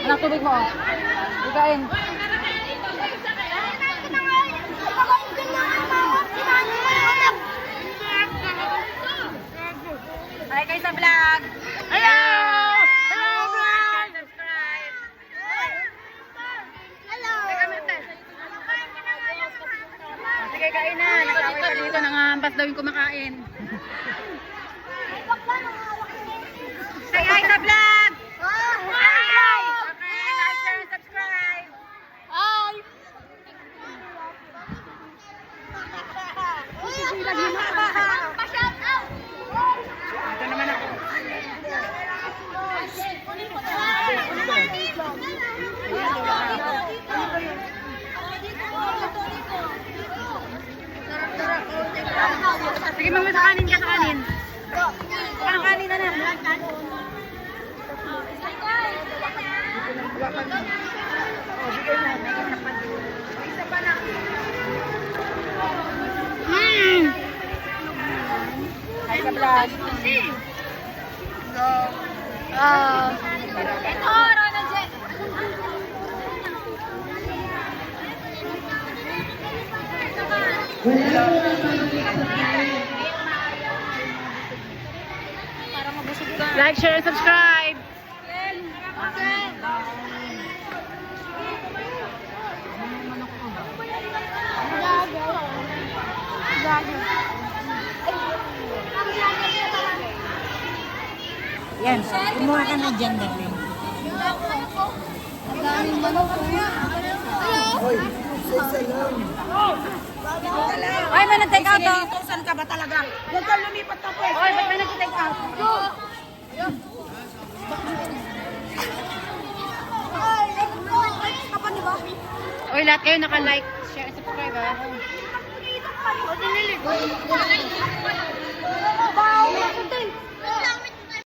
Anak, tubig mo. Ikain. Hi kayo sa vlog. Hello! Hello vlog! Subscribe. Hello! Sige, kain na. Nakaway pa dito. Nangampas daw yung kumakain. Say hi sa vlog! Hi! Okay, like, share, and subscribe. Hi! Ito naman ako. Sige, mami, sa kanin ka, sa kanin. Parang kanin na na. Hi sa vlog. Ito, Ronald J. Like, share, and subscribe. Yan, kumuha ka na dyan, darling. Ang daming manok. Hoy, say lang. Ay, may nag-take out. Saan ka ba talaga? Huwag kang lumipat na pwede. Oy, ba't may nag-take out? Oy, lahat kayo naka-like, share, subscribe ha. O, dinilig.